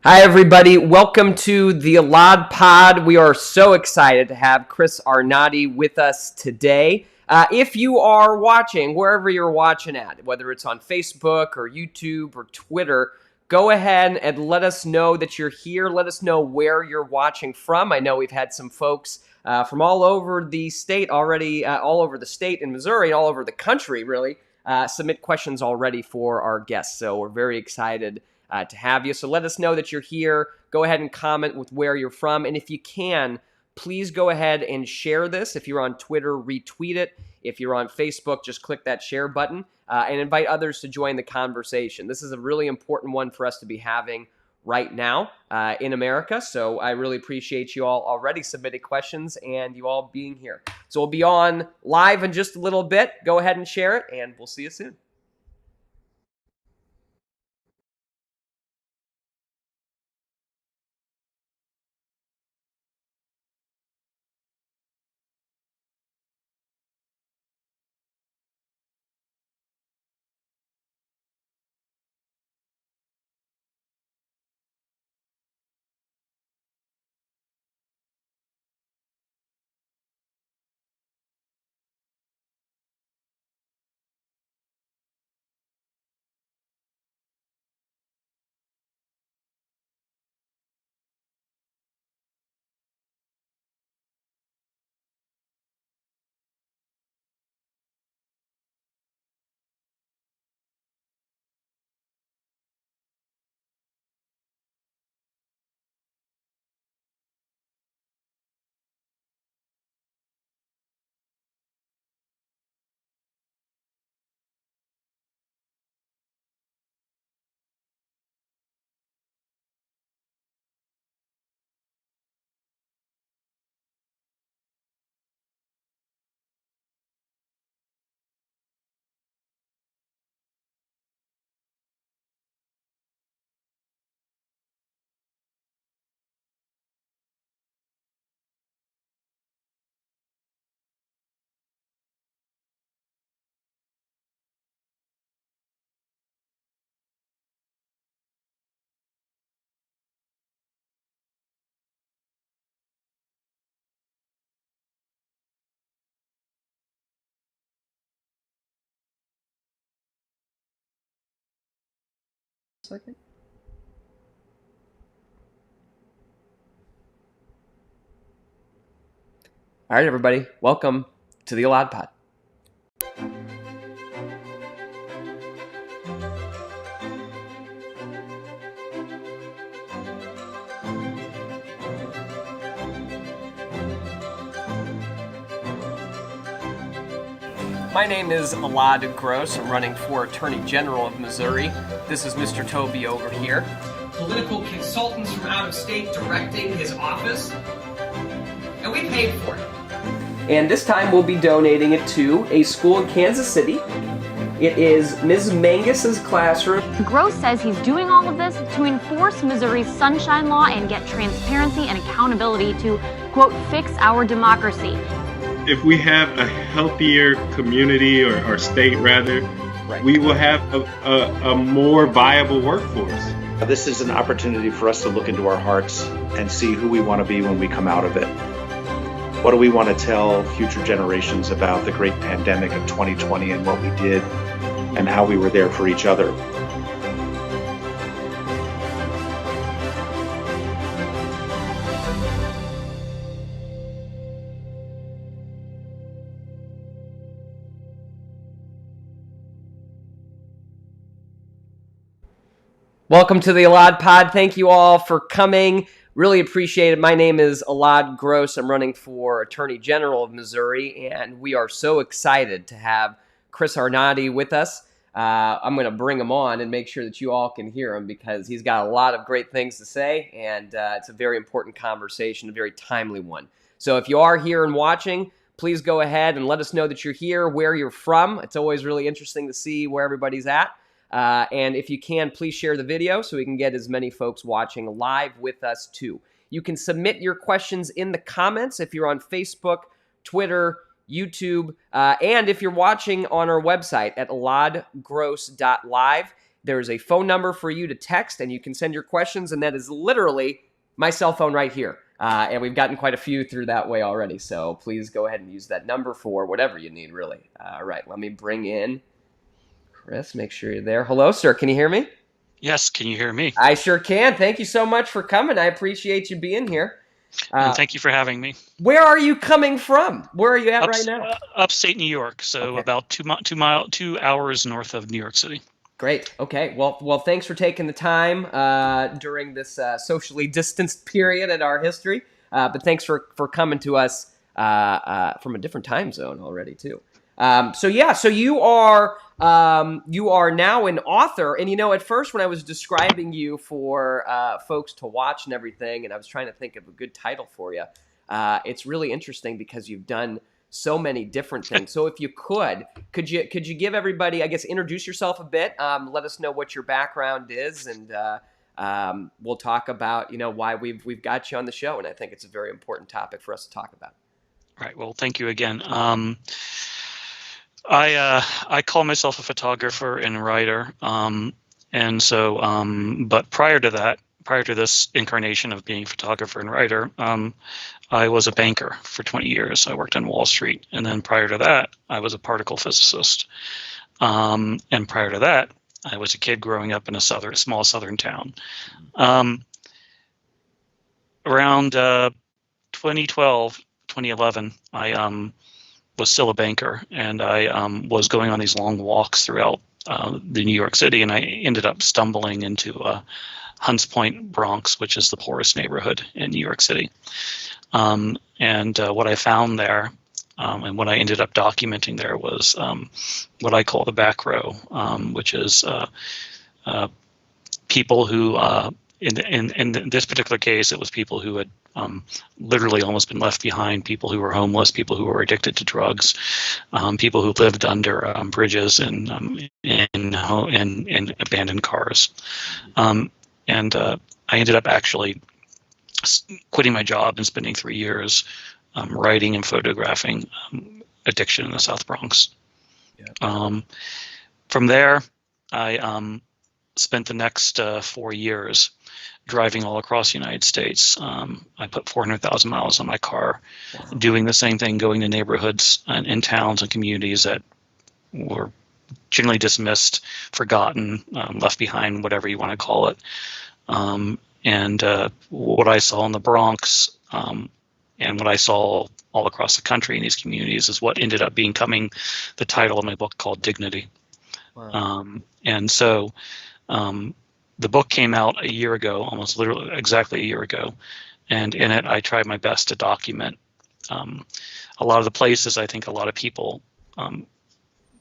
Hi, everybody. Welcome to the Elad Pod. We are so excited to have Chris Arnade with us today. If you are watching, wherever you're watching at, whether it's on Facebook or YouTube or Twitter, go ahead and let us know that you're here. Let us know where you're watching from. I know we've had some folks from all over the state already, all over the state in Missouri, and all over the country, really, submit questions already for our guests. So we're very excited to have you. So let us know that you're here. Go ahead and comment with where you're from. And if you can, please go ahead and share this. If you're on Twitter, retweet it. If you're on Facebook, just click that share button and invite others to join the conversation. This is a really important one for us to be having right now in America. So I really appreciate you all already submitting questions and you all being here. So we'll be on live in just a little bit. Go ahead and share it, and we'll see you soon. Second. All right, everybody, welcome to the Elad Pod. My name is Elad Gross. I'm running for Attorney General of Missouri. This is Mr. Toby over here. Political consultants from out of state directing his office. And we paid for it. And this time we'll be donating it to a school in Kansas City. It is Ms. Mangus's classroom. Gross says he's doing all of this to enforce Missouri's Sunshine Law and get transparency and accountability to, quote, fix our democracy. If we have a healthier community or state, rather, right, we will have a more viable workforce. This is an opportunity for us to look into our hearts and see who we want to be when we come out of it. What do we want to tell future generations about the great pandemic of 2020 and what we did and how we were there for each other? Welcome to the Elad Pod. Thank you all for coming. Really appreciate it. My name is Elad Gross. I'm running for Attorney General of Missouri, and we are so excited to have Chris Arnade with us. I'm going to bring him on and make sure that you all can hear him because he's got a lot of great things to say, and it's a very important conversation, a very timely one. So if you are here and watching, please go ahead and let us know that you're here, where you're from. It's always really interesting to see where everybody's at. And if you can, please share the video so we can get as many folks watching live with us too. You can submit your questions in the comments if you're on Facebook, Twitter, YouTube, and if you're watching on our website at eladgross.live. there's a phone number for you to text, and you can send your questions, and that is literally my cell phone right here. And we've gotten quite a few through that way already, so please go ahead and use that number for whatever you need, really. All right, let me bring in Chris. Make sure you're there. Hello, sir. Can you hear me? Yes, can you hear me? I sure can. Thank you so much for coming. I appreciate you being here. And thank you for having me. Where are you coming from? Where are you at right now? Upstate New York, so about 2 hours north of New York City. Great. Okay. Well, thanks for taking the time during this socially distanced period in our history. But thanks for coming to us from a different time zone already too. So you are now an author, and at first when I was describing you for folks to watch and everything, and I was trying to think of a good title for you, it's really interesting because you've done so many different things. So if you could you give everybody, I guess, introduce yourself a bit, let us know what your background is, and we'll talk about why we've got you on the show, and I think it's a very important topic for us to talk about. Right. Well, thank you again. I call myself a photographer and writer, but prior to this incarnation of being a photographer and writer, I was a banker for 20 years. I worked on Wall Street, and then prior to that, I was a particle physicist. And prior to that, I was a kid growing up in a small southern town. Around 2012, 2011, I was still a banker, and I was going on these long walks throughout the New York City, and I ended up stumbling into Hunts Point, Bronx, which is the poorest neighborhood in New York City. And what I found there, and what I ended up documenting there, was what I call the back row, which is people who, in this particular case, it was people who had literally almost been left behind, people who were homeless, people who were addicted to drugs, people who lived under bridges and in abandoned cars. And I ended up actually quitting my job and spending 3 years writing and photographing addiction in the South Bronx. Yeah. From there, I spent the next 4 years driving all across the United States. I put 400,000 miles on my car, doing the same thing, going to neighborhoods and in towns and communities that were generally dismissed, forgotten, left behind, whatever you want to call it. And what I saw in the Bronx and what I saw all across the country in these communities is what ended up becoming the title of my book, called Dignity. Wow. And so the book came out a year ago, almost literally exactly a year ago. And in it, I tried my best to document a lot of the places I think a lot of people,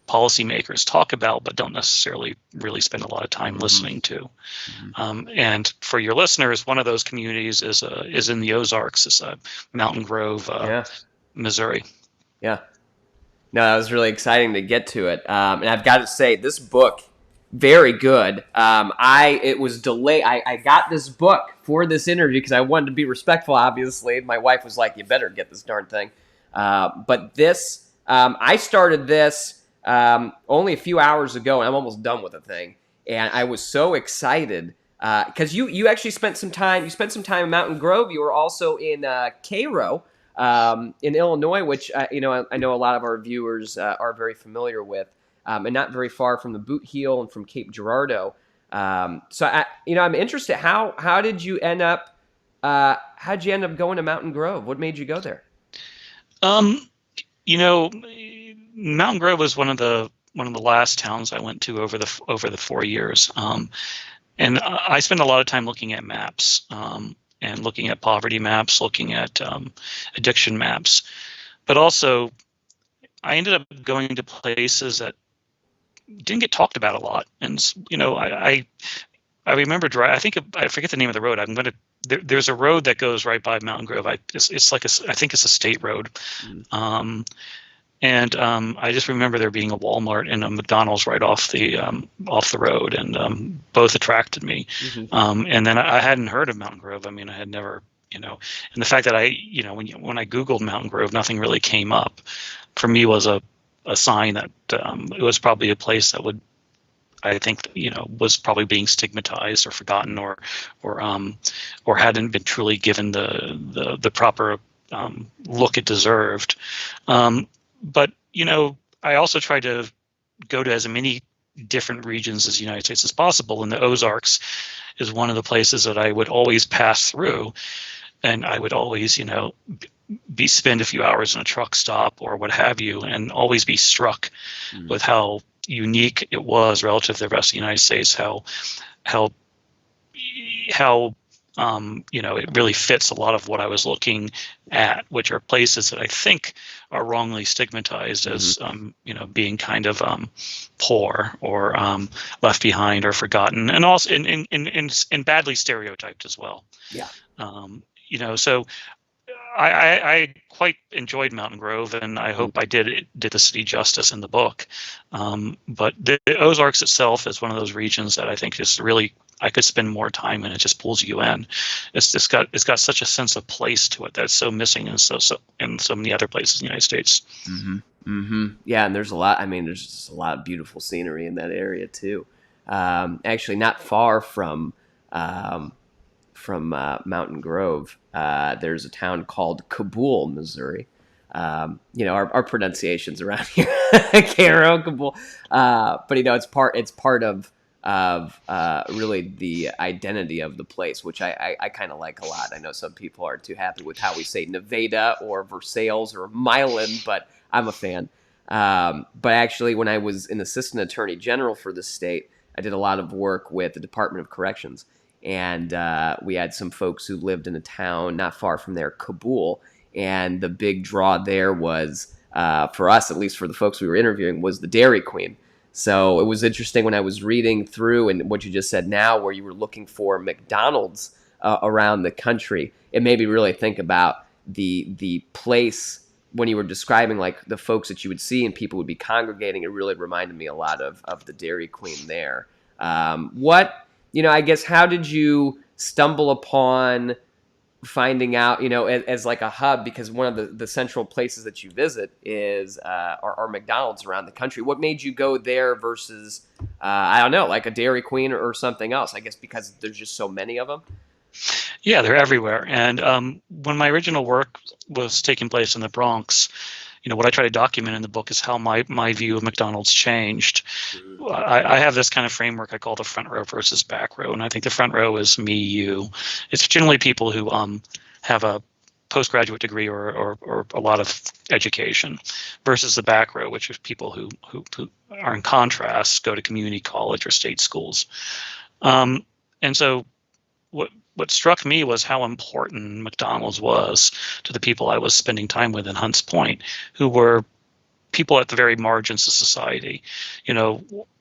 policymakers, talk about, but don't necessarily really spend a lot of time listening to. And for your listeners, one of those communities is in the Ozarks. It's Mountain Grove, Missouri. Yeah. No, that was really exciting to get to it. And I've got to say, this book, very good. It was delayed. I got this book for this interview because I wanted to be respectful, obviously. My wife was like, you better get this darn thing. But this, I started this only a few hours ago, and I'm almost done with the thing. And I was so excited because you actually spent some time. You spent some time in Mountain Grove. You were also in Cairo, in Illinois, which I know a lot of our viewers are very familiar with, and not very far from the Boot Heel and from Cape Girardeau. So I'm interested. How did you end up? How'd you end up going to Mountain Grove? What made you go there? Mountain Grove was one of the last towns I went to over the 4 years, and I spent a lot of time looking at maps, and looking at poverty maps, looking at addiction maps, but also I ended up going to places that didn't get talked about a lot. And I remember I forget the name of the road. There's a road that goes right by Mountain Grove. I think it's a state road. And I just remember there being a Walmart and a McDonald's right off the road, and both attracted me. And then I hadn't heard of Mountain Grove. I mean, I had never, and the fact that when I Googled Mountain Grove, nothing really came up, for me was a sign that it was probably a place that would I think was probably being stigmatized or forgotten or hadn't been truly given the proper look it deserved. But I also try to go to as many different regions as the United States as possible, and the Ozarks is one of the places that I would always pass through, and I would always spend a few hours in a truck stop or what have you, and always be struck with how unique it was relative to the rest of the United States, how it really fits a lot of what I was looking at, which are places that I think are wrongly stigmatized as being kind of poor or left behind or forgotten, and also and badly stereotyped as well. Yeah. So I quite enjoyed Mountain Grove, and I hope I did the city justice in the book. But the Ozarks itself is one of those regions that I think is really, I could spend more time in. It just pulls you in. It's got such a sense of place to it that's so missing in so many other places in the United States. Yeah, and there's a lot. I mean, there's just a lot of beautiful scenery in that area too. Actually, not far from Mountain Grove, there's a town called Kabul, Missouri. Our pronunciations around here, Cairo, Kabul, but it's part of really the identity of the place, which I kind of like a lot. I know some people aren't too happy with how we say Nevada or Versailles or Milan, but I'm a fan. But actually, when I was an assistant attorney general for the state, I did a lot of work with the Department of Corrections. And we had some folks who lived in a town not far from there, Kabul. And the big draw there was, for us, at least for the folks we were interviewing, was the Dairy Queen. So it was interesting when I was reading through and what you just said now, where you were looking for McDonald's around the country. It made me really think about the place when you were describing like the folks that you would see and people would be congregating. It really reminded me a lot of the Dairy Queen there. I guess, how did you stumble upon finding out, as like a hub, because one of the central places that you visit is are McDonald's around the country. What made you go there versus, I don't know, like a Dairy Queen or something else? I guess because there's just so many of them. Yeah, they're everywhere. And when my original work was taking place in the Bronx, what I try to document in the book is how my view of McDonald's changed. I have this kind of framework I call the front row versus back row, and I think the front row is me, you. It's generally people who have a postgraduate degree or a lot of education, versus the back row, which is people who are in contrast, go to community college or state schools. And so what struck me was how important McDonald's was to the people I was spending time with in Hunts Point, who were people at the very margins of society.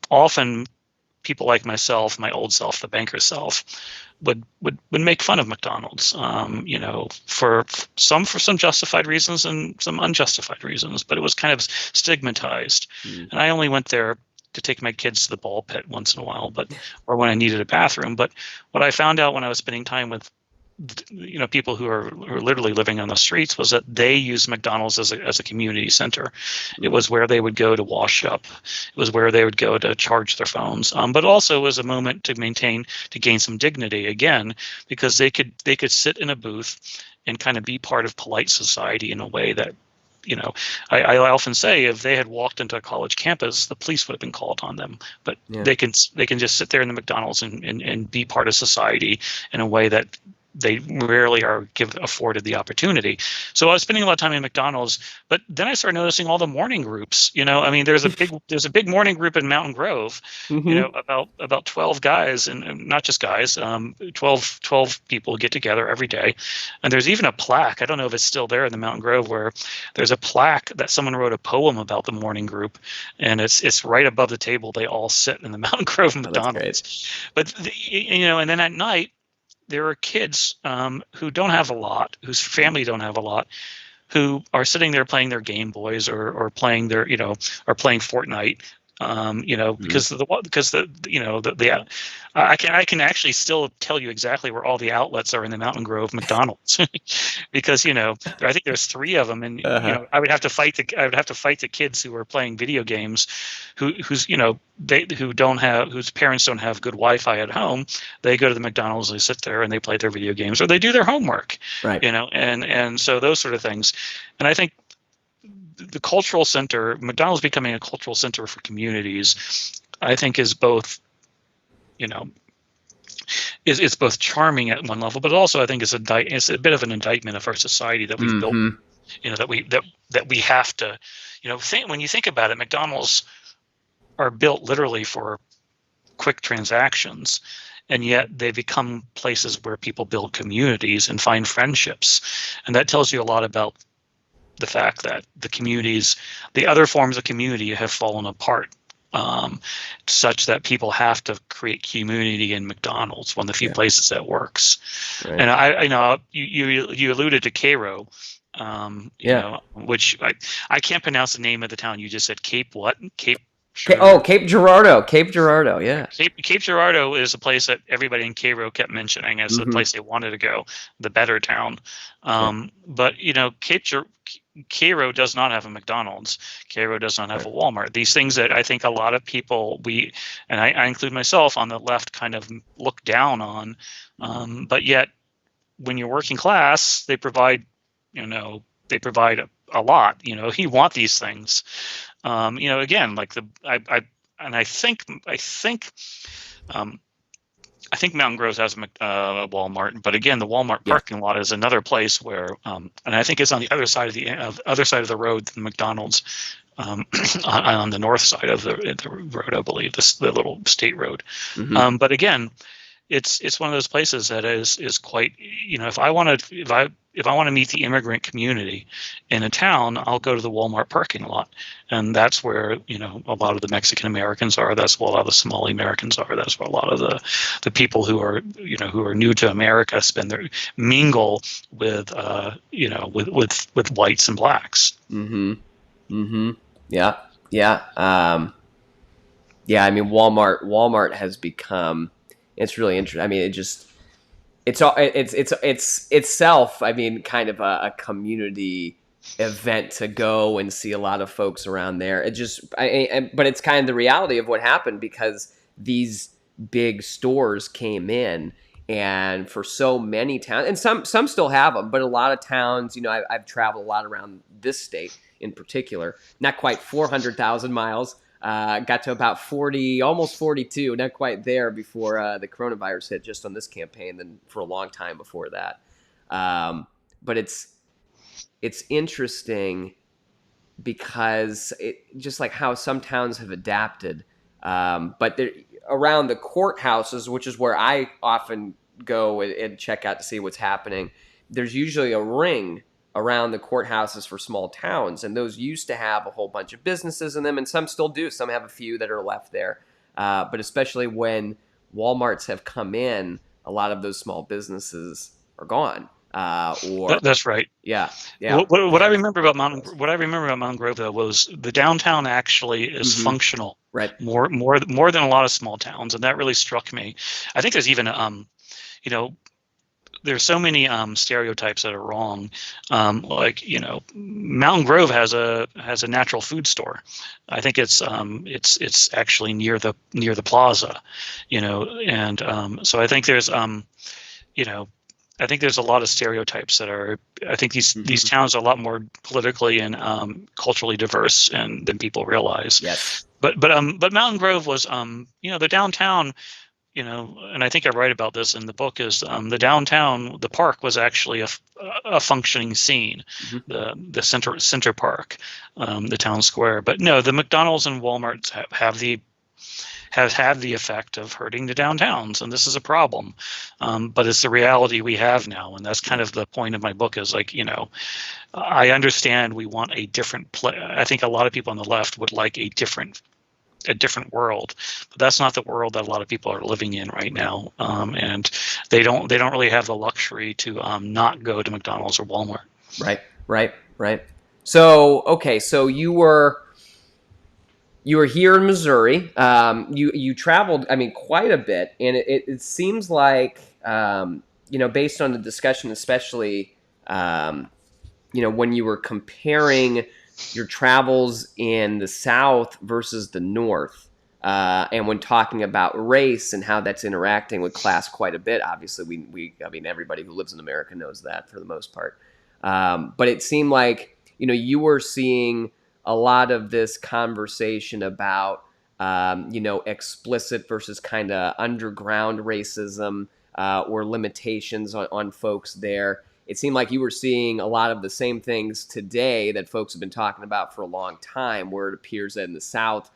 Often people like myself, my old self, the banker self, would make fun of McDonald's, for some justified reasons and some unjustified reasons, but it was kind of stigmatized. And I only went there to take my kids to the ball pit once in a while, or when I needed a bathroom. But what I found out when I was spending time with, people who are literally living on the streets, was that they use McDonald's as a community center. It was where they would go to wash up. It was where they would go to charge their phones. But also was a moment to gain some dignity again, because they could sit in a booth and kind of be part of polite society in a way that, I often say if they had walked into a college campus, the police would have been called on them. But they can just sit there in the McDonald's and be part of society in a way that they rarely are afforded the opportunity. So I was spending a lot of time in McDonald's, but then I started noticing all the morning groups. There's a big morning group in Mountain Grove. About 12 guys, and not just guys. 12 people get together every day, and there's even a plaque. I don't know if it's still there in the Mountain Grove, where there's a plaque that someone wrote a poem about the morning group, and it's right above the table they all sit in the Mountain Grove McDonald's. But and then at night, there are kids who don't have a lot, whose family don't have a lot, who are sitting there playing their Game Boys or playing or playing Fortnite Because I can actually still tell you exactly where all the outlets are in the Mountain Grove McDonald's, because I think there's 3 of them, and I would have to fight the kids who are playing video games, whose parents don't have good Wi-Fi at home. They go to the McDonald's, they sit there and they play their video games, or they do their homework, right? And so those sort of things, and I think the cultural center, McDonald's becoming a cultural center for communities, I think is both, it's both charming at one level, but also I think it's a bit of an indictment of our society that we've built, that we have to, when you think about it, McDonald's are built literally for quick transactions, and yet they become places where people build communities and find friendships, and that tells you a lot about the fact that the other forms of community have fallen apart, such that people have to create community in McDonald's, one of the few places that works. Right. And I know you alluded to Cairo, which I can't pronounce the name of the town. You just said Cape what? Cape Girardeau. Cape Girardeau, yeah. Cape Girardeau is a place that everybody in Cairo kept mentioning as the place they wanted to go, the better town. But Cairo does not have a McDonald's. Cairo does not have a Walmart. These things that I think a lot of people, and I include myself, on the left kind of look down on. But yet, when you're working class, they provide a lot. You want these things. Again, like I think Mountain Grove has a Walmart, but again, the Walmart parking lot is another place where, and I think it's on the other side of the road than McDonald's, on the north side of the road, I believe, the little state road. But again, it's one of those places that is quite, if I want to meet the immigrant community in a town, I'll go to the Walmart parking lot, and that's where a lot of the Mexican Americans are. That's where a lot of the Somali Americans are. That's where a lot of the people who are new to America mingle with with whites and blacks. Yeah. I mean, Walmart has become. It's really interesting. I mean, it's itself. I mean, kind of a community event to go and see a lot of folks around there. But it's kind of the reality of what happened, because these big stores came in, and for so many towns, and some still have them, but a lot of towns. I've traveled a lot around this state in particular. Not quite 400,000 miles. Got to about 40, almost 42, not quite there before the coronavirus hit, just on this campaign, then for a long time before that. But it's interesting because just like how some towns have adapted, but around the courthouses, which is where I often go and check out to see what's happening, there's usually a ring around the courthouses for small towns, and those used to have a whole bunch of businesses in them, and some still do. Some have a few that are left there, but especially when Walmarts have come in, a lot of those small businesses are gone. That's right. Yeah. What I remember about Mountain Grove, though, was the downtown actually is functional, right? More than a lot of small towns, and that really struck me. I think there's even there's so many stereotypes that are wrong. Mountain Grove has a natural food store. I think it's actually near the plaza, and so I think there's I think there's a lot of stereotypes that are. I think these towns are a lot more politically and culturally diverse than people realize. Yes. But Mountain Grove was the downtown. And I think I write about this in the book, is the downtown, the park was actually a functioning scene, the center park, the town square. But no, the McDonald's and Walmarts have had the effect of hurting the downtowns, and this is a problem. But it's the reality we have now, and that's kind of the point of my book. Is I understand we want a different I think a lot of people on the left would like a different world, but that's not the world that a lot of people are living in right now, and they don't really have the luxury to not go to McDonald's or Walmart. Right. So okay, so you were you were here in Missouri. You traveled, I mean, quite a bit, and it seems like based on the discussion, especially when you were comparing your travels in the South versus the North, and when talking about race and how that's interacting with class quite a bit. Obviously, I mean, everybody who lives in America knows that for the most part. But it seemed like you were seeing a lot of this conversation about explicit versus kind of underground racism or limitations on folks there. It seemed like you were seeing a lot of the same things today that folks have been talking about for a long time, where it appears that in the South,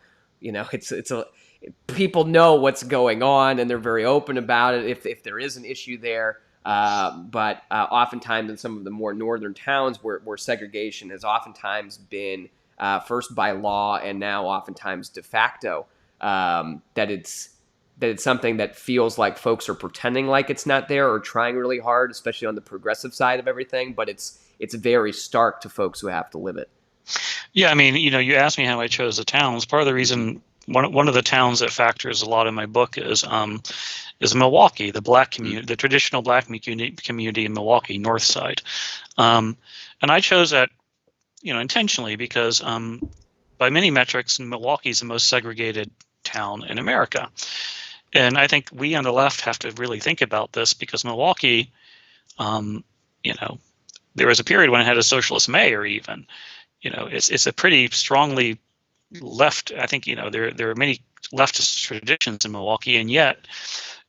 people know what's going on and they're very open about it if there is an issue there. But oftentimes in some of the more northern towns where segregation has oftentimes been first by law and now oftentimes de facto, that it's something that feels like folks are pretending like it's not there or trying really hard, especially on the progressive side of everything. But it's very stark to folks who have to live it. Yeah, I mean, you asked me how I chose the towns. Part of the reason, one of the towns that factors a lot in my book is Milwaukee, the black community, the traditional black community in Milwaukee, North Side. And I chose that, intentionally because by many metrics, Milwaukee is the most segregated town in America. And I think we on the left have to really think about this because Milwaukee, there was a period when it had a socialist mayor even. It's a pretty strongly left. I think, there are many leftist traditions in Milwaukee. And yet,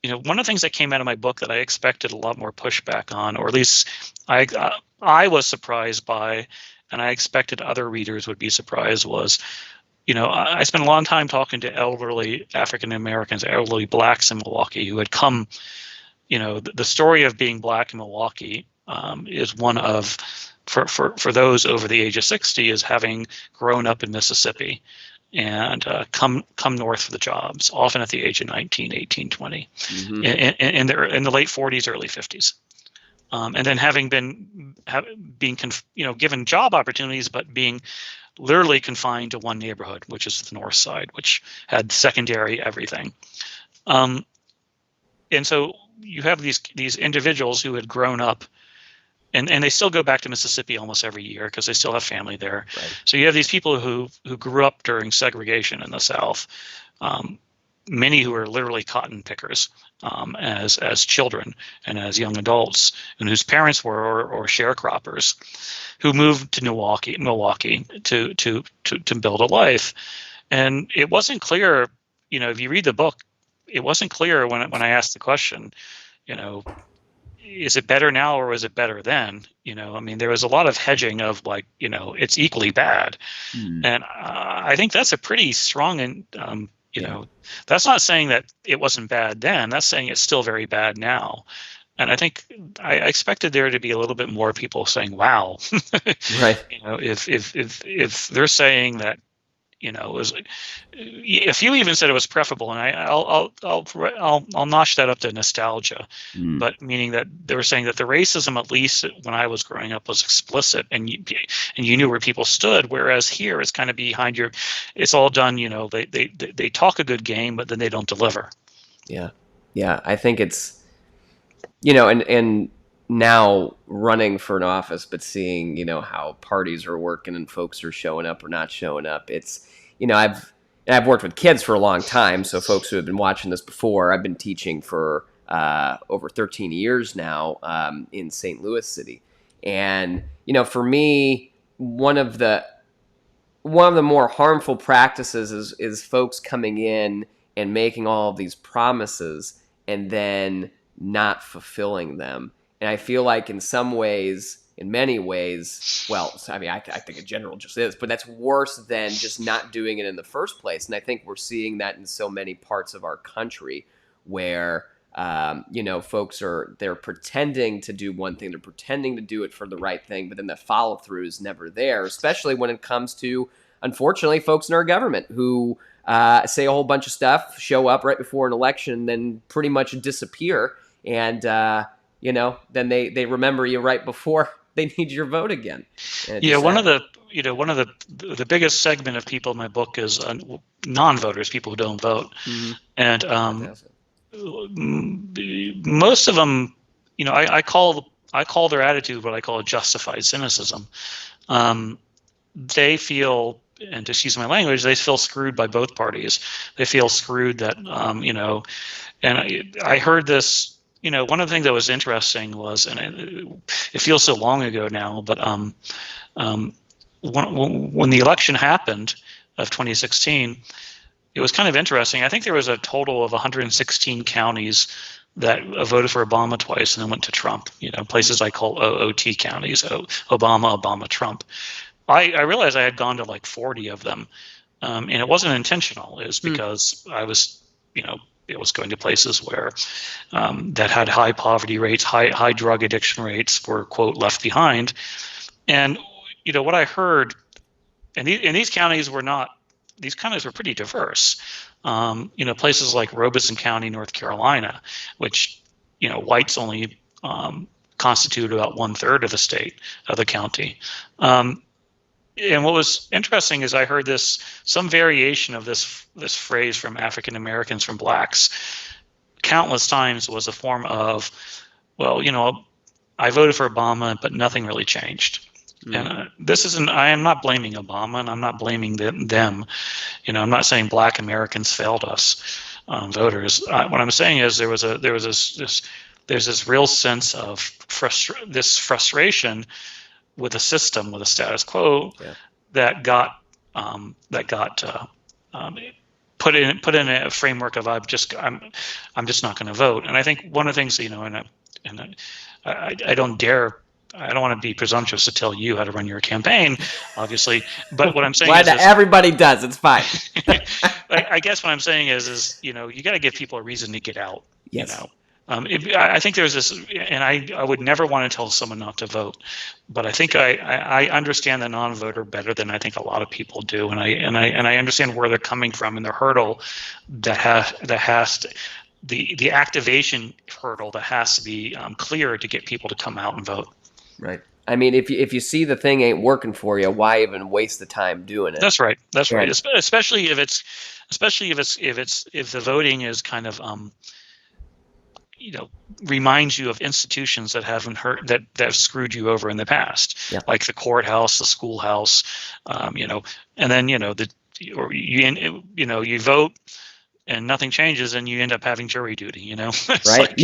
one of the things that came out of my book that I expected a lot more pushback on, or at least I was surprised by, and I expected other readers would be surprised, was I spent a long time talking to elderly African Americans, elderly blacks in Milwaukee who had come. The story of being black in Milwaukee is one of, for those over the age of 60, is having grown up in Mississippi and come north for the jobs, often at the age of 19, 18, 20, in the late 40s, early 50s. And then having being given job opportunities, but being literally confined to one neighborhood, which is the North Side, which had secondary everything. And so you have these individuals who had grown up, and they still go back to Mississippi almost every year because they still have family there. Right. So you have these people who grew up during segregation in the South, many who are literally cotton pickers as children and as young adults, and whose parents were or sharecroppers, who moved to Milwaukee to build a life. And it wasn't clear, if you read the book, it wasn't clear when I asked the question, is it better now or is it better then? I mean, there was a lot of hedging of it's equally bad. And I think that's a pretty strong and that's not saying that it wasn't bad then. That's saying it's still very bad now. And I think I expected there to be a little bit more people saying, "Wow," right? If they're saying that, if you even said it was preferable, and I'll notch that up to nostalgia, but meaning that they were saying that the racism, at least when I was growing up, was explicit, and you knew where people stood. Whereas here, it's kind of behind your. It's all done. They talk a good game, but then they don't deliver. Yeah. I think it's, and now running for an office, but seeing, how parties are working and folks are showing up or not showing up. It's, I've worked with kids for a long time. So folks who have been watching this before, I've been teaching for over 13 years now in St. Louis City. And, for me, one of the more harmful practices is folks coming in and making all of these promises and then not fulfilling them. And I feel like in many ways, well, I mean, I think in general just is, but that's worse than just not doing it in the first place. And I think we're seeing that in so many parts of our country where, folks they're pretending to do one thing, they're pretending to do it for the right thing, but then the follow through is never there, especially when it comes to, unfortunately, folks in our government who say a whole bunch of stuff, show up right before an election, then pretty much disappear. And, then they remember you right before they need your vote again. Yeah, one of the one of the biggest segment of people in my book is non-voters, people who don't vote, and most of them, I call their attitude what I call a justified cynicism. They feel, and to use my language, they feel screwed by both parties. They feel screwed that, and I heard this. One of the things that was interesting was, and it feels so long ago now, but when the election happened of 2016, it was kind of interesting. I think there was a total of 116 counties that voted for Obama twice and then went to Trump. Places I call OOT counties, Obama, Trump. I realized I had gone to like 40 of them, and it wasn't intentional. It was because I was, it was going to places where that had high poverty rates, high drug addiction rates, were, quote, left behind. And what I heard, and these counties were not. These counties were pretty diverse. Places like Robeson County, North Carolina, which whites only constitute about 1/3 of the state of the county. And what was interesting is I heard some variation of this phrase from African Americans, from blacks, countless times. Was a form of, well, I voted for Obama, but nothing really changed. And I am not blaming Obama, and I'm not blaming them. I'm not saying black Americans failed us, voters. What I'm saying is there's this real sense of frustration with a system, with a status quo, that got put in a framework of I'm just not going to vote. And I think one of the things, I don't want to be presumptuous to tell you how to run your campaign, obviously. But what I'm saying is everybody does. It's fine. I guess what I'm saying is you got to give people a reason to get out. Yes. I think there's this, and I would never want to tell someone not to vote, but I think I understand the non-voter better than I think a lot of people do, and I understand where they're coming from and the hurdle that has to, the activation hurdle that has to be clear to get people to come out and vote. Right. I mean, if you see the thing ain't working for you, why even waste the time doing it? That's right. That's right. Especially if the voting is kind of reminds you of institutions that haven't hurt, that have screwed you over in the past, like the courthouse, the schoolhouse, and then you vote and nothing changes, and you end up having jury duty. Right?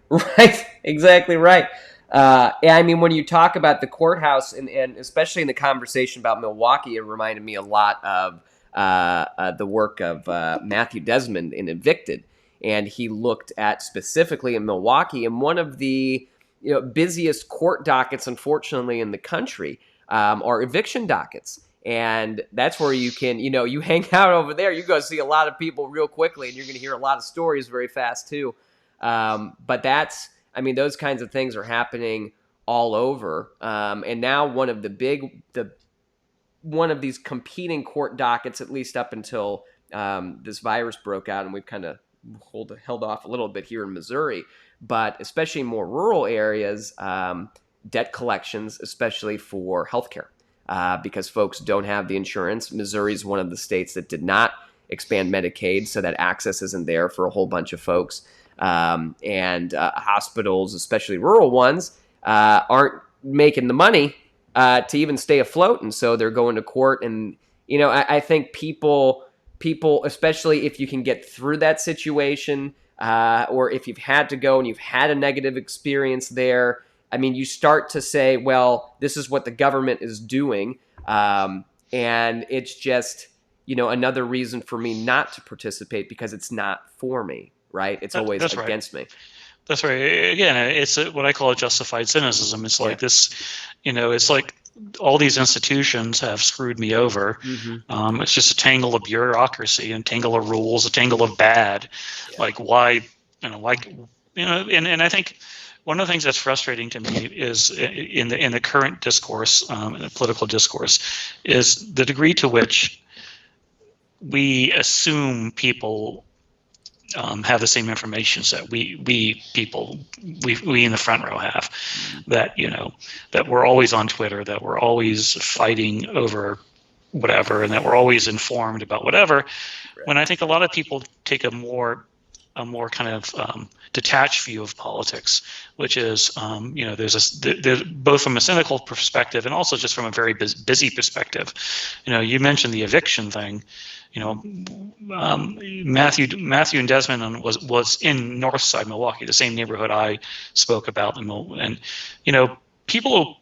Right. Exactly right. I mean, when you talk about the courthouse, and especially in the conversation about Milwaukee, it reminded me a lot of the work of Matthew Desmond in Evicted. And he looked at specifically in Milwaukee, and one of the busiest court dockets, unfortunately, in the country are eviction dockets. And that's where you can, you hang out over there. You go see a lot of people real quickly, and you're going to hear a lot of stories very fast too. But those kinds of things are happening all over. And now one of these competing court dockets, at least up until this virus broke out, and we've kind of held off a little bit here in Missouri, but especially in more rural areas, debt collections, especially for healthcare, because folks don't have the insurance. Missouri is one of the states that did not expand Medicaid, so that access isn't there for a whole bunch of folks. And hospitals, especially rural ones, aren't making the money to even stay afloat, and so they're going to court. And I think people, especially if you can get through that situation, or if you've had to go and you've had a negative experience there, you start to say, well, this is what the government is doing, and it's just another reason for me not to participate, because it's not for me. Right? It's always against me. That's right. Again, it's what I call a justified cynicism. It's like this, it's like all these institutions have screwed me over. Mm-hmm. It's just a tangle of bureaucracy, and tangle of rules, a tangle of bad. Like why, and I think one of the things that's frustrating to me is in the current discourse, in the political discourse, is the degree to which we assume people have the same information set we people we in the front row have, that that we're always on Twitter, that we're always fighting over whatever, and that we're always informed about whatever. When I think a lot of people take a more kind of detached view of politics, which is there's both from a cynical perspective and also just from a very busy perspective. You mentioned the eviction thing. Matthew and Desmond was in Northside Milwaukee, the same neighborhood I spoke about, and people,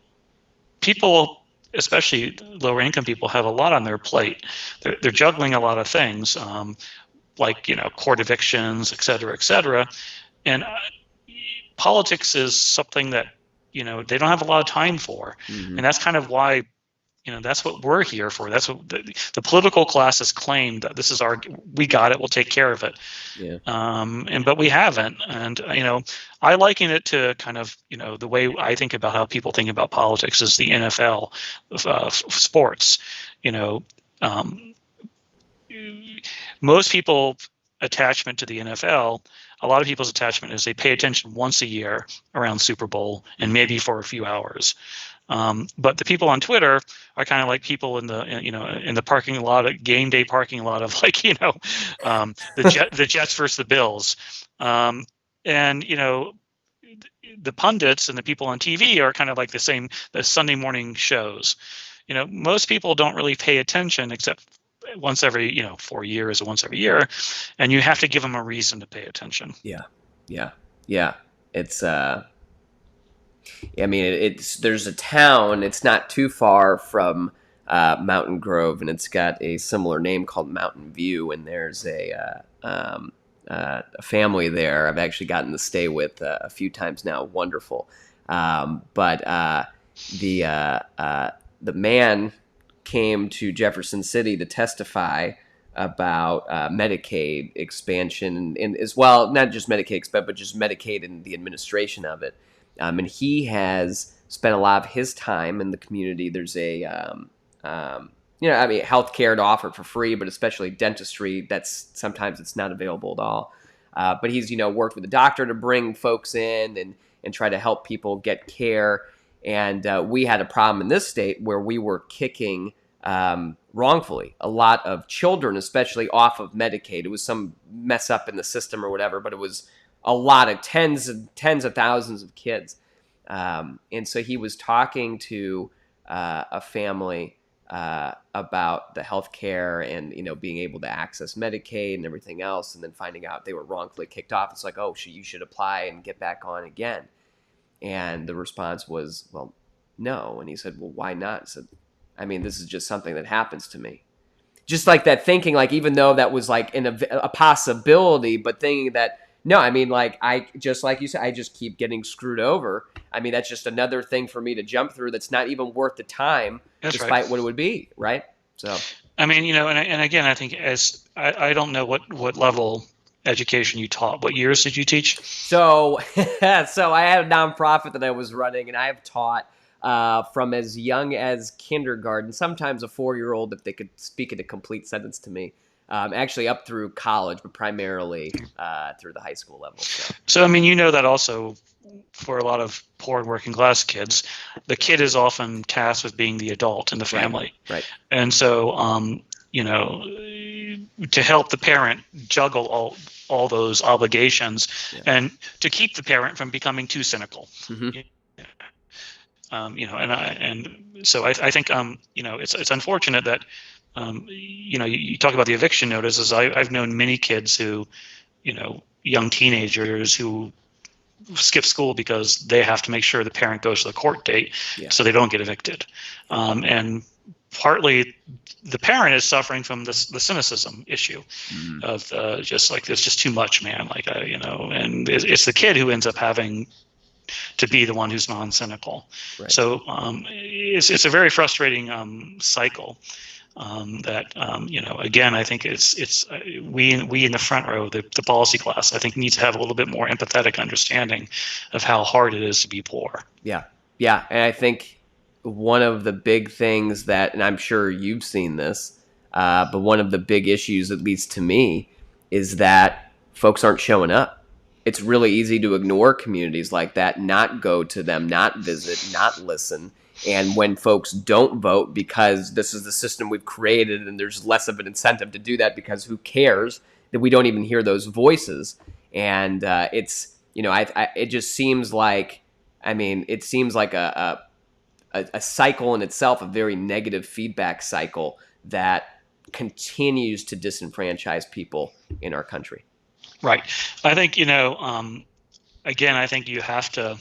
especially lower income people, have a lot on their plate. They're juggling a lot of things, like court evictions, et cetera, and politics is something that they don't have a lot of time for, and that's kind of why. That's what we're here for. That's what the political class has claimed, that this is we got it, we'll take care of it. Yeah. But we haven't. And, I liken it to kind of, the way I think about how people think about politics is the NFL sports. Most people attachment to the NFL, a lot of people's attachment is they pay attention once a year around Super Bowl and maybe for a few hours. But the people on Twitter are kind of like people in the parking lot, game day parking lot of the Jets versus the Bills, and the pundits and the people on TV are kind of like the Sunday morning shows. Most people don't really pay attention except once every 4 years or once every year, and you have to give them a reason to pay attention. Yeah. It's there's a town, it's not too far from Mountain Grove, and it's got a similar name called Mountain View, and there's a family there I've actually gotten to stay with a few times now. Wonderful. But the man came to Jefferson City to testify about Medicaid expansion, and as well, not just Medicaid, but just Medicaid and the administration of it. And he has spent a lot of his time in the community. There's healthcare to offer for free, but especially dentistry. Sometimes it's not available at all. But he's, worked with a doctor to bring folks in and try to help people get care. And we had a problem in this state where we were kicking wrongfully a lot of children, especially off of Medicaid. It was some mess up in the system or whatever, but it was a lot of tens of thousands of kids. And so he was talking to a family about the health care and, being able to access Medicaid and everything else, and then finding out they were wrongfully kicked off. It's like, oh, you should apply and get back on again. And the response was, well, no. And he said, well, why not? I said, this is just something that happens to me. Just like that thinking, like, even though that was like a possibility, but thinking that, no, I just like you said, I just keep getting screwed over. That's just another thing for me to jump through that's not even worth the time, despite what it would be, right? So, and again, I think I don't know what level education you taught. What years did you teach? So I had a nonprofit that I was running, and I have taught from as young as kindergarten, sometimes a 4-year-old if they could speak in a complete sentence to me. Actually up through college, but primarily through the high school level. So that also for a lot of poor and working class kids, the kid is often tasked with being the adult in the family. Right. And so, to help the parent juggle all those obligations, and to keep the parent from becoming too cynical. Mm-hmm. So I think it's unfortunate that. You talk about the eviction notices. I've known many kids who, young teenagers who skip school because they have to make sure the parent goes to the court date so they don't get evicted. And partly the parent is suffering from the cynicism issue of just like, it's just too much, man. And it's the kid who ends up having to be the one who's non-cynical. Right. So it's a very frustrating cycle. Again, I think it's we in the front row, the policy class, I think needs to have a little bit more empathetic understanding of how hard it is to be poor. Yeah. And I think one of the big things that, and I'm sure you've seen this, but one of the big issues, at least to me, is that folks aren't showing up. It's really easy to ignore communities like that, not go to them, not visit, not listen. And when folks don't vote because this is the system we've created and there's less of an incentive to do that because who cares, that we don't even hear those voices. And it's, it just seems like, it seems like a cycle in itself, a very negative feedback cycle that continues to disenfranchise people in our country. Right. I think, again, I think you have to,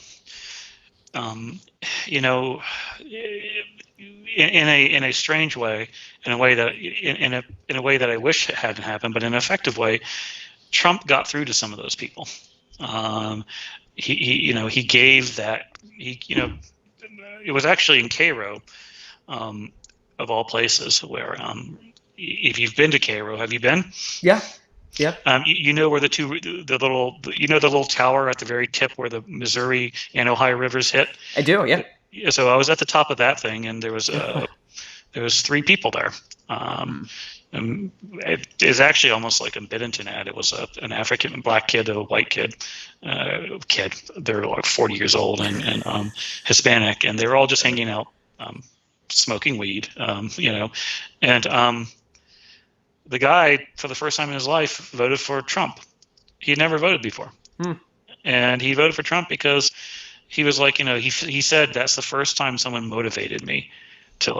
in a strange way, in a way that I wish it hadn't happened, but in an effective way, Trump got through to some of those people. He gave that, it was actually in Cairo, of all places, where, if you've been to Cairo, have you been? Yeah. Yeah. You know where the little tower at the very tip where the Missouri and Ohio rivers hit? I do. Yeah. So I was at the top of that thing, and there was 3 people there. It is actually almost like a Biddenton ad. It was an African black kid, a white kid. They're like 40 years old and Hispanic, and they were all just hanging out, smoking weed. And the guy, for the first time in his life, voted for Trump. He had never voted before. And he voted for Trump because he was like, he said, that's the first time someone motivated me to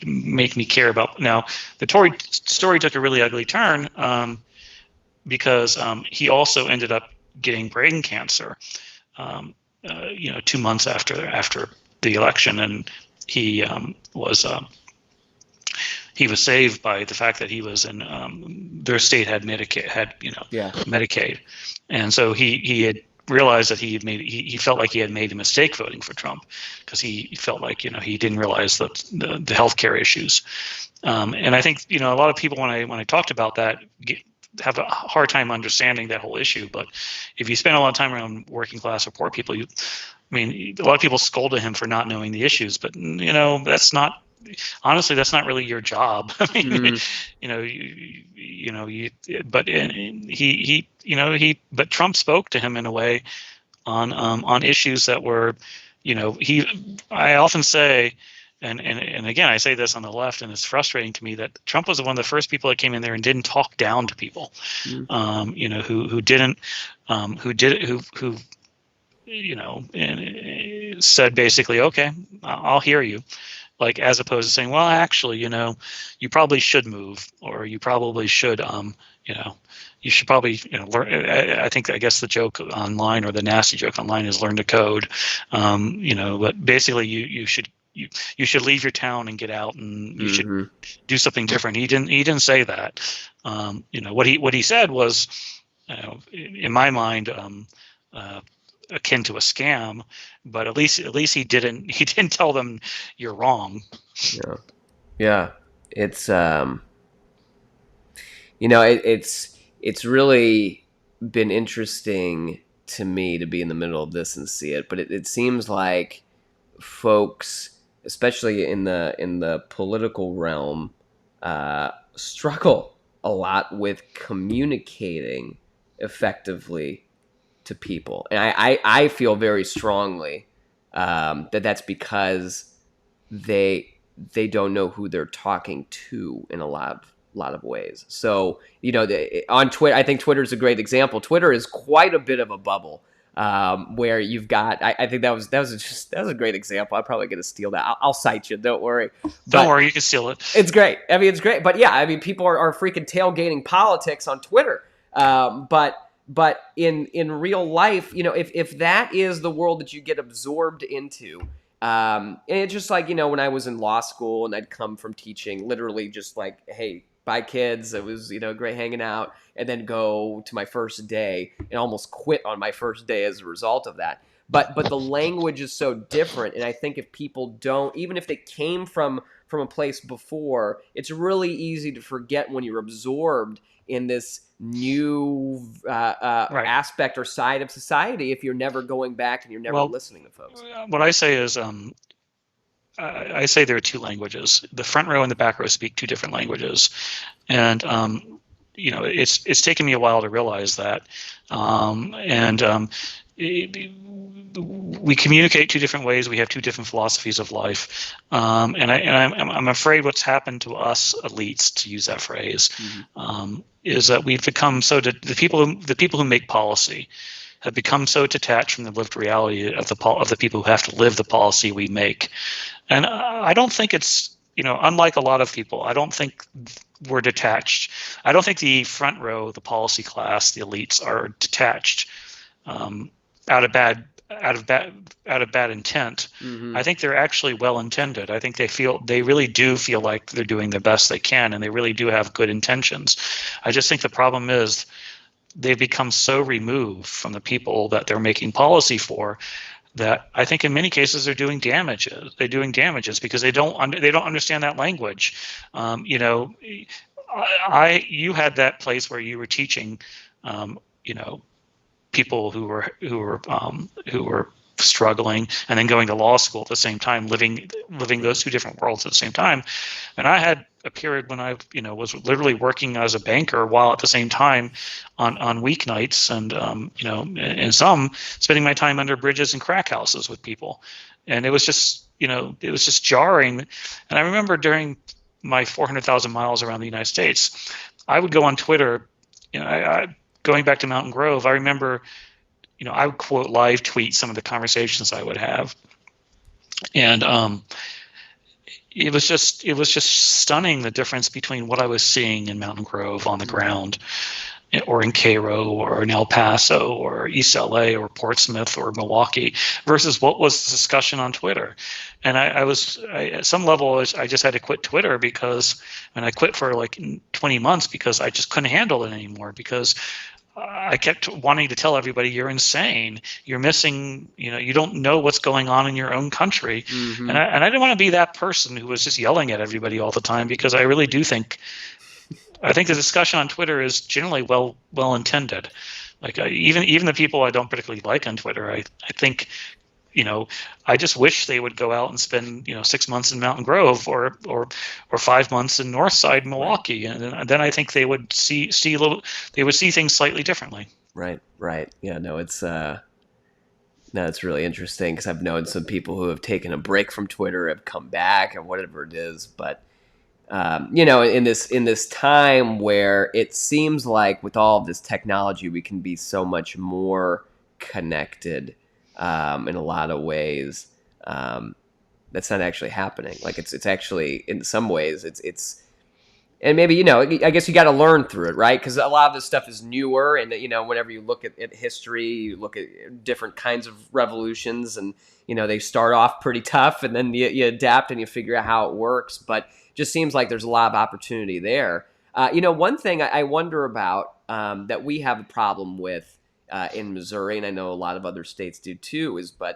make me care about. Now, the Tory story took a really ugly turn because he also ended up getting brain cancer, 2 months after the election. And he was saved by the fact that he was in their state had Medicaid, and so he had realized that he felt like he had made a mistake voting for Trump because he felt like he didn't realize the healthcare issues, and I think a lot of people when I talked about that have a hard time understanding that whole issue. But if you spend a lot of time around working class or poor people, a lot of people scolded him for not knowing the issues, but that's not. Honestly, that's not really your job. But Trump spoke to him in a way on issues that were, I often say, and again, I say this on the left, and it's frustrating to me that Trump was one of the first people that came in there and didn't talk down to people, said basically, okay, I'll hear you. Like, as opposed to saying, well, actually, you probably should move, or you probably should, you should probably, learn. I guess the joke online, or the nasty joke online, is learn to code. But basically, you should leave your town and get out, and you should do something different. He didn't say that. What he said was, in my mind, akin to a scam, but at least he didn't tell them you're wrong. Yeah. It's it's really been interesting to me to be in the middle of this and see it, but it seems like folks, especially in the political realm, struggle a lot with communicating effectively to people. And I feel very strongly that's because they don't know who they're talking to in a lot of ways. So, on Twitter, I think Twitter is a great example. Twitter is quite a bit of a bubble where you've got, I think that was a great example. I'm probably going to steal that. I'll cite you. Don't worry. Don't worry. You can steal it. It's great. It's great. But yeah, people are freaking tailgating politics on Twitter. But in real life, if that is the world that you get absorbed into, and it's just like, when I was in law school and I'd come from teaching, literally just like, hey, bye kids, it was, great hanging out, and then go to my first day and almost quit on my first day as a result of that. But the language is so different, and I think if people don't, even if they came from a place before, it's really easy to forget when you're absorbed in this new aspect or side of society if you're never going back and you're never listening to folks. What I say is, I say there are two languages. The front row and the back row speak two different languages, and it's taken me a while to realize that, we communicate two different ways. We have two different philosophies of life, I'm afraid what's happened to us elites, to use that phrase, is that we've become the people who make policy have become so detached from the lived reality of the people who have to live the policy we make, and I don't think it's unlike a lot of people. I don't think we're detached. I don't think the front row, the policy class, the elites are detached out of bad intent. I think they're actually well intended. I think they really do feel like they're doing the best they can, and they really do have good intentions. I just think the problem is they've become so removed from the people that they're making policy for that I think in many cases they're doing damages. They're doing damages because they don't understand that language. You had that place where you were teaching, people who were struggling and then going to law school at the same time, living those two different worlds at the same time. And I had a period when I was literally working as a banker while at the same time on weeknights and some spending my time under bridges and crack houses with people. And it was just jarring. And I remember during my 400,000 miles around the United States, I would go on Twitter, going back to Mountain Grove, I remember, I would quote live tweet some of the conversations I would have. And it was just stunning, the difference between what I was seeing in Mountain Grove on the ground, or in Cairo, or in El Paso, or East LA, or Portsmouth, or Milwaukee, versus what was the discussion on Twitter. And I at some level, I just had to quit Twitter and I quit for like 20 months because I just couldn't handle it anymore, because I kept wanting to tell everybody, you're insane. You're missing, you don't know what's going on in your own country. And I didn't want to be that person who was just yelling at everybody all the time, because I really do think the discussion on Twitter is generally well intended. Like even the people I don't particularly like on Twitter, I think, I just wish they would go out and spend 6 months in Mountain Grove or 5 months in Northside Milwaukee, and then I think they would see things slightly differently. Right. Yeah. No, it's really interesting, because I've known some people who have taken a break from Twitter, have come back, or whatever it is, but. In this time where it seems like with all of this technology, we can be so much more connected in a lot of ways. That's not actually happening. Like it's actually, in some ways, it's and maybe, I guess you got to learn through it, right? Because a lot of this stuff is newer, and whenever you look at history, you look at different kinds of revolutions, and they start off pretty tough, and then you adapt and you figure out how it works, but just seems like there's a lot of opportunity there. One thing I wonder about that we have a problem with in Missouri, and I know a lot of other states do too, is the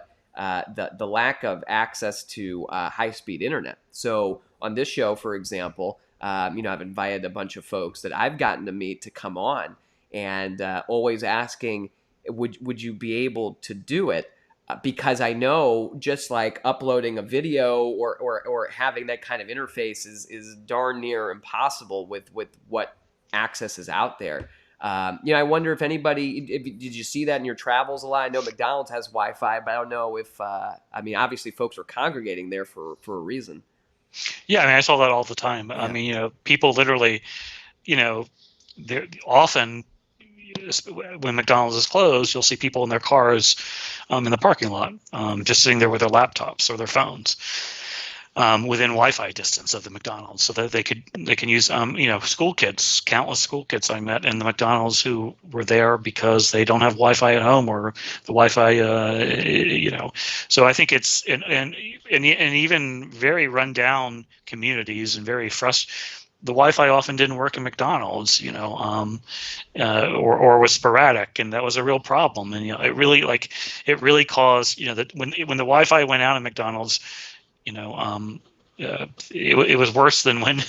lack of access to high-speed internet. So on this show, for example, I've invited a bunch of folks that I've gotten to meet to come on, and always asking, would you be able to do it? Because I know just like uploading a video or having that kind of interface is darn near impossible with what access is out there. I wonder if did you see that in your travels a lot? I know McDonald's has Wi-Fi, but I don't know if, obviously folks are congregating there for a reason. Yeah, I saw that all the time. Yeah. People literally, they're often, when McDonald's is closed, you'll see people in their cars in the parking lot, just sitting there with their laptops or their phones within Wi-Fi distance of the McDonald's, so that they can use school kids, countless school kids I met in the McDonald's who were there because they don't have Wi-Fi at home, or the Wi-Fi So I think it's and even very rundown communities and very the Wi-Fi often didn't work in McDonald's, or was sporadic, and that was a real problem. And it really caused, that when the Wi-Fi went out in McDonald's, it was worse than when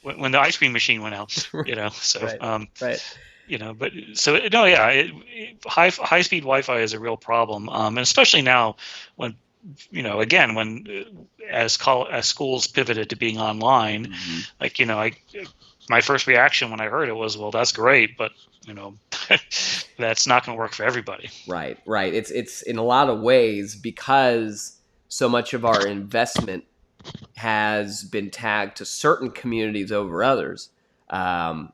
when the ice cream machine went out. So right. But so no, yeah, high speed Wi-Fi is a real problem, and especially now when. Again, when as schools pivoted to being online, my first reaction when I heard it was, well, that's great, but that's not going to work for everybody. Right. It's in a lot of ways, because so much of our investment has been tagged to certain communities over others. That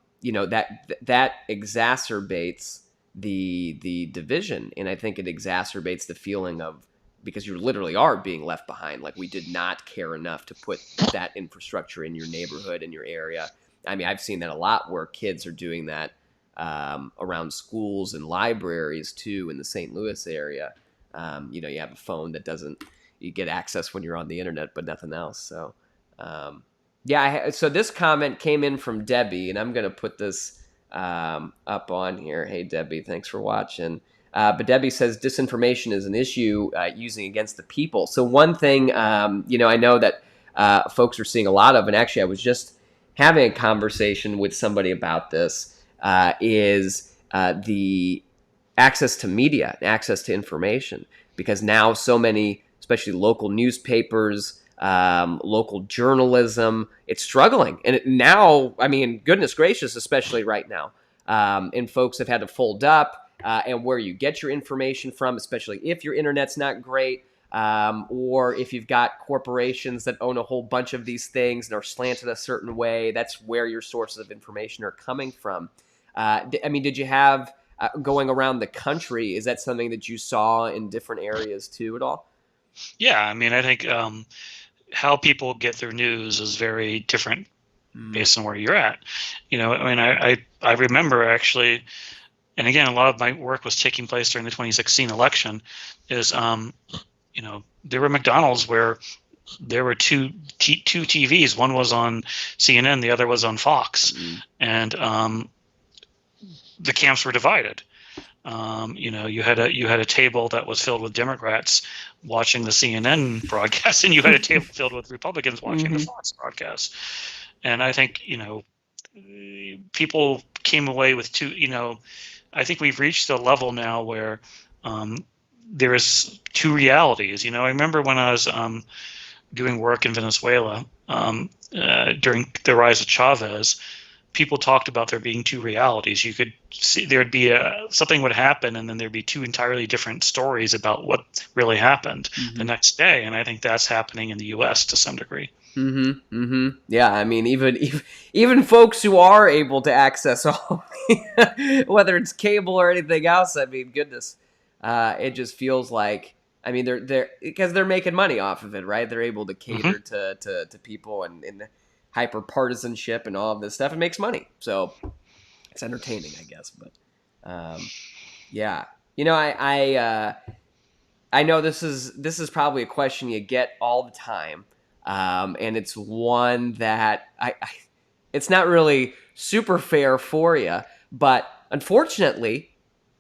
exacerbates the division, and I think it exacerbates the feeling of, because you literally are being left behind. Like, we did not care enough to put that infrastructure in your neighborhood, in your area. I mean, I've seen that a lot where kids are doing that around schools and libraries too in the St. Louis area. You have a phone that you get access when you're on the internet, but nothing else. So, so this comment came in from Debbie, and I'm going to put this up on here. Hey, Debbie, thanks for watching. But Debbie says disinformation is an issue using against the people. So one thing, I know that folks are seeing a lot of, and actually I was just having a conversation with somebody about this, is the access to media, access to information, because now so many, especially local newspapers, local journalism, it's struggling. And now, I mean, goodness gracious, especially right now. And folks have had to fold up and where you get your information from, especially if your internet's not great, or if you've got corporations that own a whole bunch of these things and are slanted a certain way. That's where your sources of information are coming from. Did you have, going around the country, is that something that you saw in different areas too at all? Yeah, I mean, I think how people get their news is very different based on where you're at. I remember actually, and again, a lot of my work was taking place during the 2016 election, is, there were McDonald's where there were two TVs. One was on CNN, the other was on Fox. And the camps were divided. You had a table that was filled with Democrats watching the CNN broadcast, and you had a table filled with Republicans watching the Fox broadcast. And I think, people came away with I think we've reached a level now where there is two realities. I remember when I was doing work in Venezuela during the rise of Chavez, people talked about there being two realities. You could see there'd be something would happen, and then there'd be two entirely different stories about what really happened the next day. And I think that's happening in the U.S. to some degree. Yeah, I mean, even folks who are able to access all, whether it's cable or anything else, I mean, goodness, it just feels like, I mean, they're because they're making money off of it, right? They're able to cater to people and hyper partisanship and all of this stuff. It makes money, so it's entertaining, I guess. But yeah, I know this is probably a question you get all the time. And it's one that it's not really super fair for you, but unfortunately,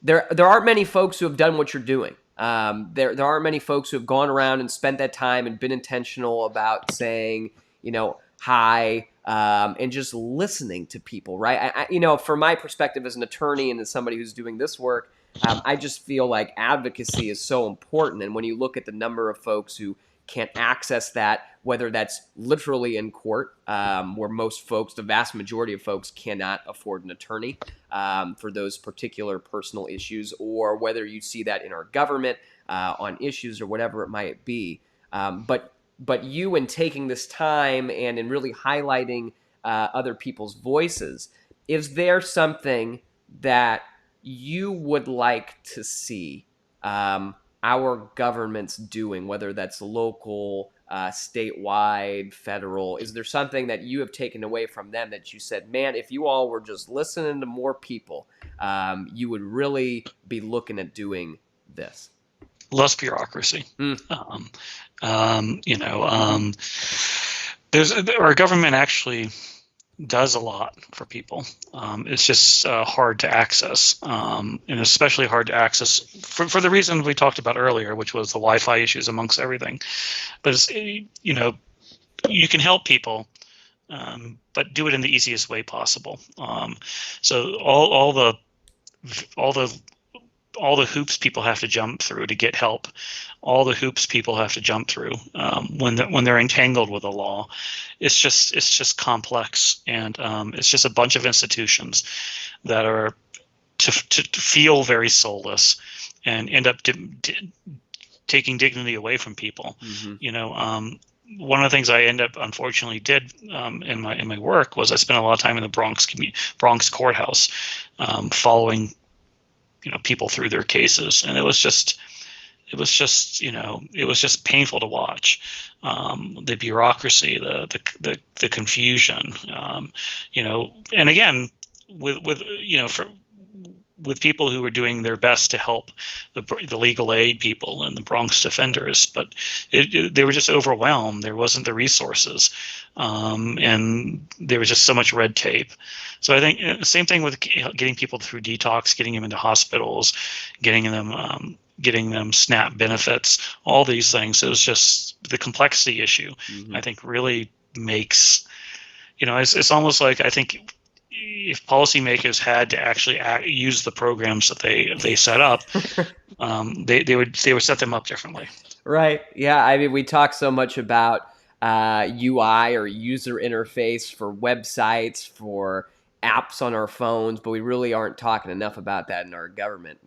there aren't many folks who have done what you're doing. There aren't many folks who have gone around and spent that time and been intentional about saying, hi, and just listening to people, right? From my perspective as an attorney and as somebody who's doing this work, I just feel like advocacy is so important. And when you look at the number of folks who can't access that, whether that's literally in court, where most folks, the vast majority of folks, cannot afford an attorney for those particular personal issues, or whether you see that in our government on issues or whatever it might be. But you, in taking this time and in really highlighting other people's voices, is there something that you would like to see our governments doing, whether that's local, statewide, federal? Is there something that you have taken away from them that you said, man, if you all were just listening to more people, you would really be looking at doing this? Less bureaucracy. Our government actually does a lot for people. It's just hard to access, and especially hard to access for the reason we talked about earlier, which was the Wi-Fi issues amongst everything. But it's, you can help people, but do it in the easiest way possible. So all the all the hoops people have to jump through to get help, all the hoops people have to jump through when they're entangled with the law. It's just complex, and it's just a bunch of institutions that are to feel very soulless and end up taking dignity away from people. One of the things I unfortunately did in my work was I spent a lot of time in the Bronx courthouse, following people through their cases, and it was just painful to watch. The bureaucracy, the confusion, and again with people who were doing their best to help the legal aid people and the Bronx defenders, but they were just overwhelmed. There wasn't the resources, and there was just so much red tape. So I think the same thing with getting people through detox, getting them into hospitals, getting them SNAP benefits, all these things. It was just the complexity issue. I think really makes, it's almost like, I think if policymakers had to actually use the programs that they set up, they would set them up differently. Right. Yeah. I mean, we talk so much about UI or user interface for websites, for apps on our phones, but we really aren't talking enough about that in our government.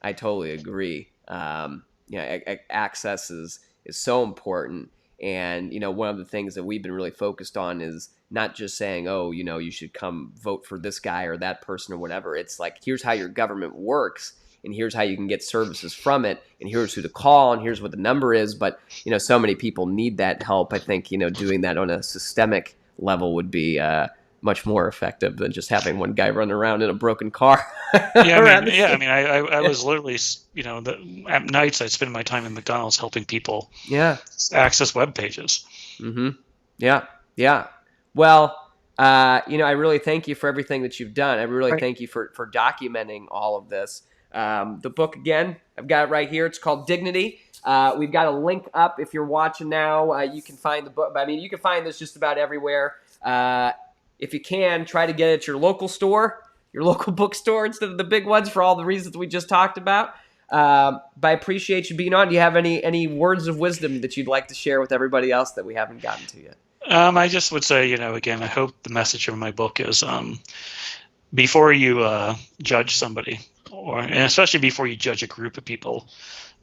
I totally agree. Access is so important. And, one of the things that we've been really focused on is not just saying, oh, you should come vote for this guy or that person or whatever. It's like, here's how your government works, and here's how you can get services from it, and here's who to call, and here's what the number is. But, so many people need that help. I think, doing that on a systemic level would be much more effective than just having one guy run around in a broken car. I was literally, at nights I'd spend my time in McDonald's helping people access web pages. Mm-hmm. Yeah. Well, I really thank you for everything that you've done. I really thank you for documenting all of this. The book, again, I've got it right here. It's called Dignity. We've got a link up if you're watching now. You can find the book. I mean, you can find this just about everywhere. If you can, try to get it at your local store, your local bookstore, instead of the big ones for all the reasons we just talked about. But I appreciate you being on. Do you have any words of wisdom that you'd like to share with everybody else that we haven't gotten to yet? I just would say, again, I hope the message of my book is before you judge somebody, and especially before you judge a group of people,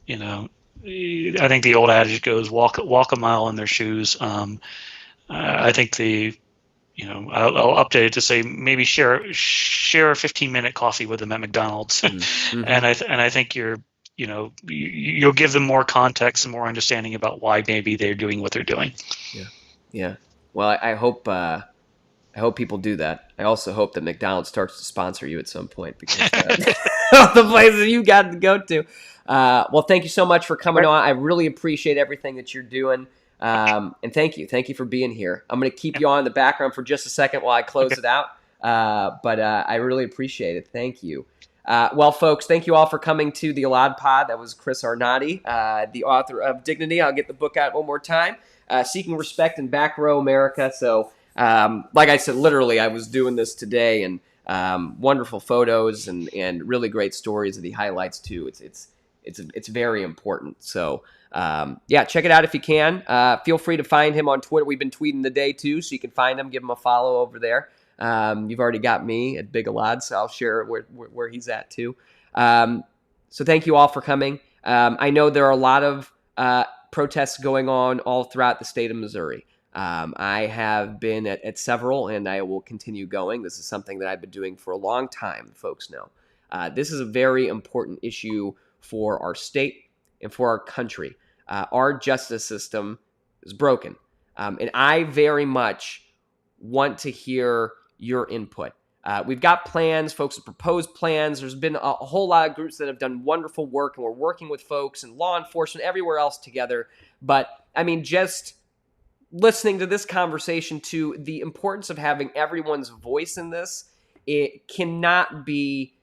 I think the old adage goes, walk a mile in their shoes. I think I'll update it to say maybe share a 15-minute coffee with them at McDonald's, and I think you'll give them more context and more understanding about why maybe they're doing what they're doing. Yeah. Well, I hope people do that. I also hope that McDonald's starts to sponsor you at some point, because the places you got to go to. Well, thank you so much for coming on. I really appreciate everything that you're doing. And thank you for being here. I'm going to keep you on in the background for just a second while I close it out. But I really appreciate it. Thank you. Well, folks, thank you all for coming to the Elad Pod. That was Chris Arnade, the author of Dignity. I'll get the book out one more time. Seeking Respect in Back Row America. So, like I said, literally, I was doing this today, and wonderful photos and really great stories that he highlights too. It's very important. So, check it out if you can. Feel free to find him on Twitter. We've been tweeting the day too, so you can find him, give him a follow over there. You've already got me at Big Elad, so I'll share where he's at too. So thank you all for coming. I know there are a lot of protests going on all throughout the state of Missouri. I have been at several, and I will continue going. This is something that I've been doing for a long time, folks know. This is a very important issue for our state and for our country. Our justice system is broken. And I very much want to hear your input. We've got plans. Folks have proposed plans. There's been a whole lot of groups that have done wonderful work, and we're working with folks and law enforcement everywhere else together. But, I mean, just listening to this conversation, to the importance of having everyone's voice in this, it cannot be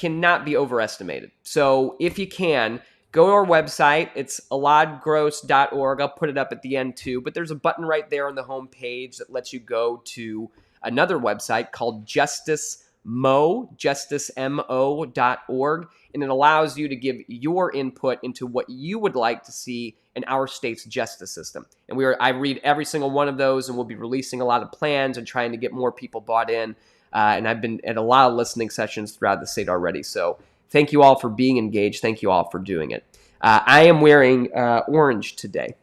overestimated. So if you can, go to our website. It's eladgross.org. I'll put it up at the end too. But there's a button right there on the home page that lets you go to another website called Justice justicemo.org, and it allows you to give your input into what you would like to see in our state's justice system. And I read every single one of those, and we'll be releasing a lot of plans and trying to get more people bought in. And I've been at a lot of listening sessions throughout the state already. So thank you all for being engaged. Thank you all for doing it. I am wearing orange today.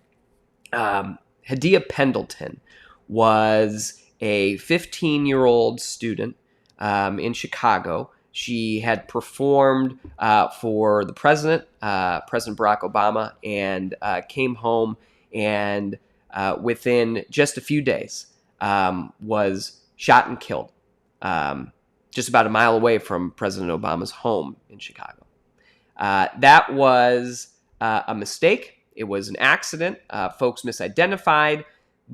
Hadia Pendleton was a 15-year-old student in Chicago. She had performed for the president, President Barack Obama, and came home and within just a few days was shot and killed just about a mile away from President Obama's home in Chicago. That was a mistake. It was an accident. Folks misidentified.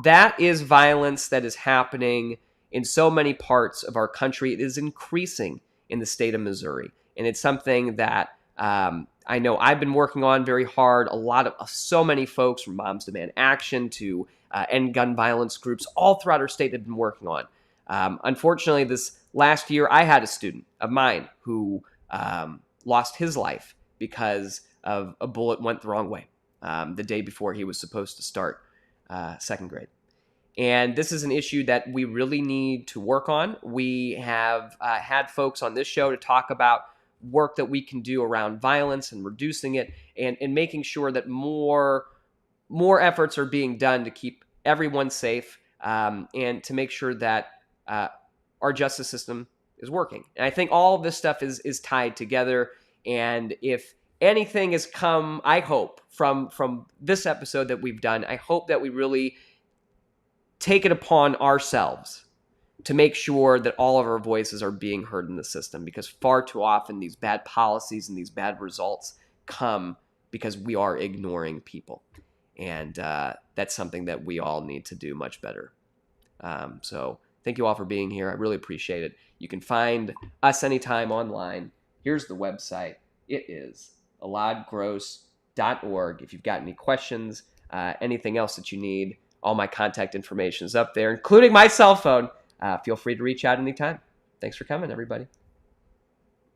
That is violence that is happening in so many parts of our country. It is increasing in the state of Missouri. And it's something that I know I've been working on very hard. So many folks from Moms Demand Action to end gun violence groups all throughout our state have been working on. Unfortunately, this last year, I had a student of mine who lost his life because of a bullet went the wrong way the day before he was supposed to start second grade. And this is an issue that we really need to work on. We have had folks on this show to talk about work that we can do around violence and reducing it, and making sure that more efforts are being done to keep everyone safe and to make sure that our justice system is working. And I think all of this stuff is tied together. And if anything has come, I hope, from this episode that we've done, I hope that we really take it upon ourselves to make sure that all of our voices are being heard in the system, because far too often these bad policies and these bad results come because we are ignoring people. And that's something that we all need to do much better. So thank you all for being here. I really appreciate it. You can find us anytime online. Here's the website. It is eladgross.org. If you've got any questions, anything else that you need, all my contact information is up there, including my cell phone. Feel free to reach out anytime. Thanks for coming, everybody.